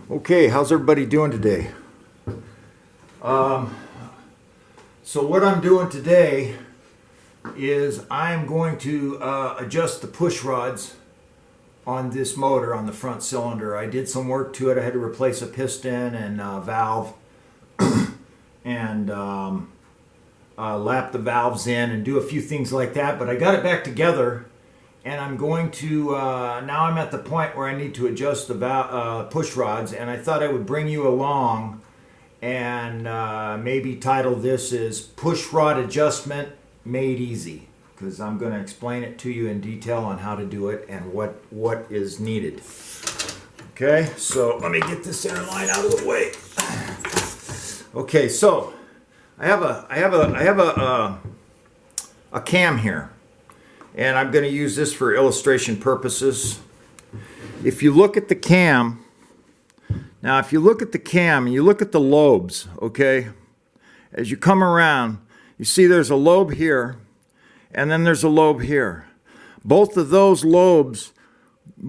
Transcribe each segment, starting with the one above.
Okay, how's everybody doing today? So what I'm doing today is I'm going to adjust the push rods on this motor on the front cylinder. I did some work to it. I had to replace a piston and valve and lap the valves in and do a few things like that, but I got it back together. And I'm going to, now I'm at the point where I need to adjust the push rods, and I thought I would bring you along and maybe title this as Push Rod Adjustment Made Easy, because I'm going to explain it to you in detail on how to do it and what is needed. Okay, so let me get this center line out of the way. Okay, so I have a cam here. And I'm going to use this for illustration purposes. If you look at the cam, now if you look at the cam and you look at the lobes, okay, as you come around, you see there's a lobe here, and then there's a lobe here. Both of those lobes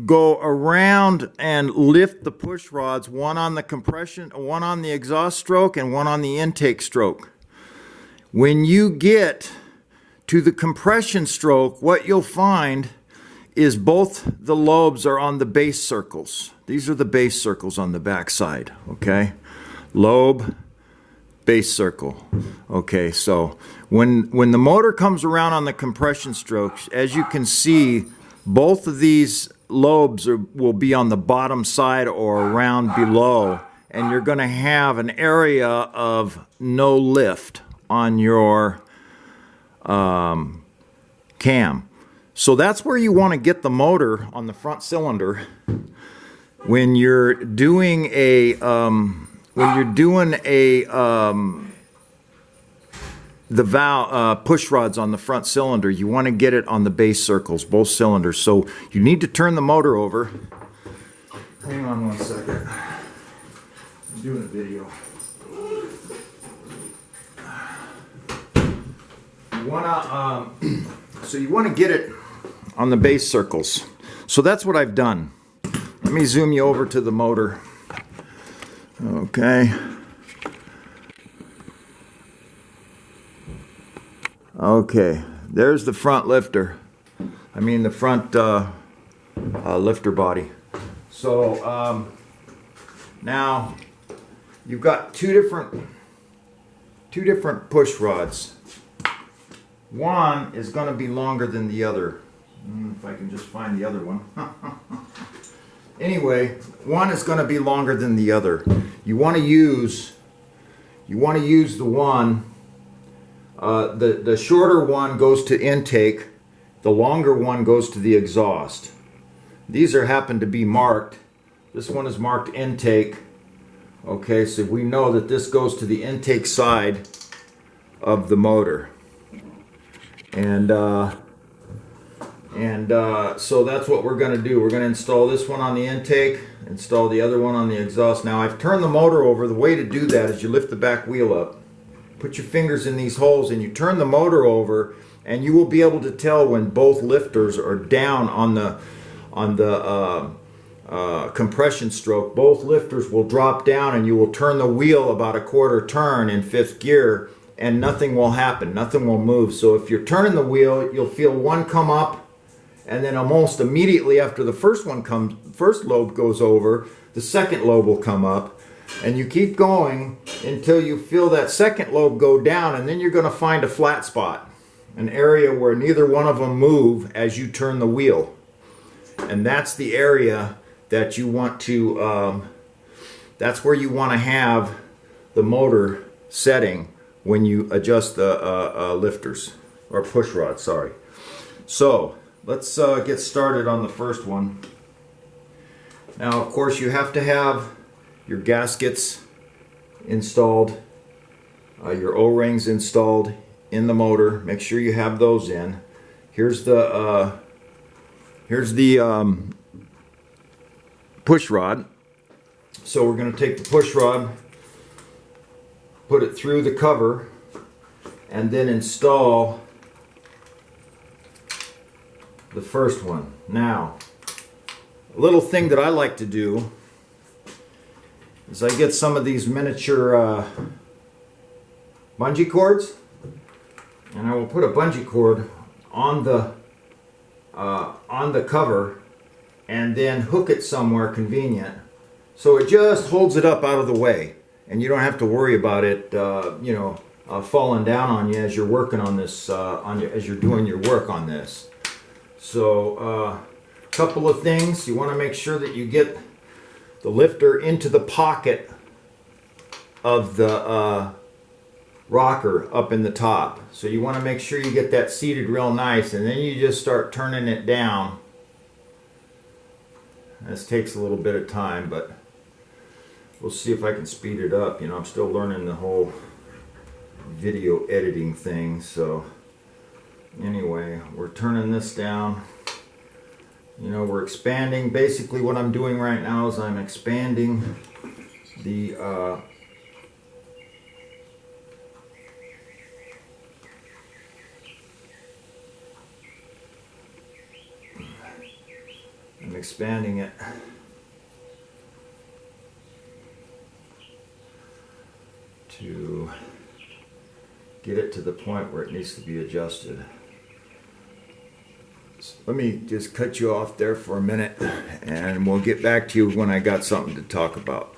go around and lift the push rods, one on the compression, one on the exhaust stroke, and one on the intake stroke. When you get to the compression stroke, what you'll find is both the lobes are on the base circles. These are the base circles on the back side, okay? Lobe, base circle. Okay, so when the motor comes around on the compression strokes, as you can see, both of these lobes will be on the bottom side or around below, and you're going to have an area of no lift on your cam. So that's where you want to get the motor on the front cylinder when you're doing the valve push rods on the front cylinder. You want to get it on the base circles, both cylinders. So you need to turn the motor over. Hang on one second. I'm doing a video. So you want to get it on the base circles. So that's what I've done. Let me zoom you over to the motor. Okay. Okay, there's the front lifter. I mean the front lifter body. So now you've got two different push rods. One is going to be longer than the other. If I can just find the other one. Anyway, one is going to be longer than the other. You want to use the one. The shorter one goes to intake. The longer one goes to the exhaust. These happen to be marked. This one is marked intake. Okay, so we know that this goes to the intake side of the motor. And so that's what we're going to do. We're going to install this one on the intake, install the other one on the exhaust. Now I've turned the motor over. The way to do that is you lift the back wheel up, put your fingers in these holes, and you turn the motor over, and you will be able to tell when both lifters are down on the compression stroke. Both lifters will drop down, and you will turn the wheel about a quarter turn in fifth gear, and nothing will happen, nothing will move. So if you're turning the wheel, you'll feel one come up, and then almost immediately after the first lobe goes over, the second lobe will come up, and you keep going until you feel that second lobe go down, and then you're going to find a flat spot, an area where neither one of them move as you turn the wheel. And that's the area that you want to, that's where you want to have the motor setting when you adjust the lifters, or push rods, sorry. So let's get started on the first one. Now, of course, you have to have your gaskets installed, your O-rings installed in the motor. Make sure you have those in. Here's the push rod. So we're going to take the push rod, put it through the cover, and then install the first one. Now, a little thing that I like to do is I get some of these miniature bungee cords, and I will put a bungee cord on the cover and then hook it somewhere convenient, so it just holds it up out of the way, and you don't have to worry about it falling down on you as you're working on this, as you're doing your work on this. So a couple of things: you want to make sure that you get the lifter into the pocket of the rocker up in the top. So you want to make sure you get that seated real nice, and then you just start turning it down. This takes a little bit of time, but we'll see if I can speed it up. You know, I'm still learning the whole video editing thing. So anyway, we're turning this down. You know, we're expanding. Basically what I'm doing right now is I'm expanding the expanding it to get it to the point where it needs to be adjusted. So let me just cut you off there for a minute, and we'll get back to you when I got something to talk about.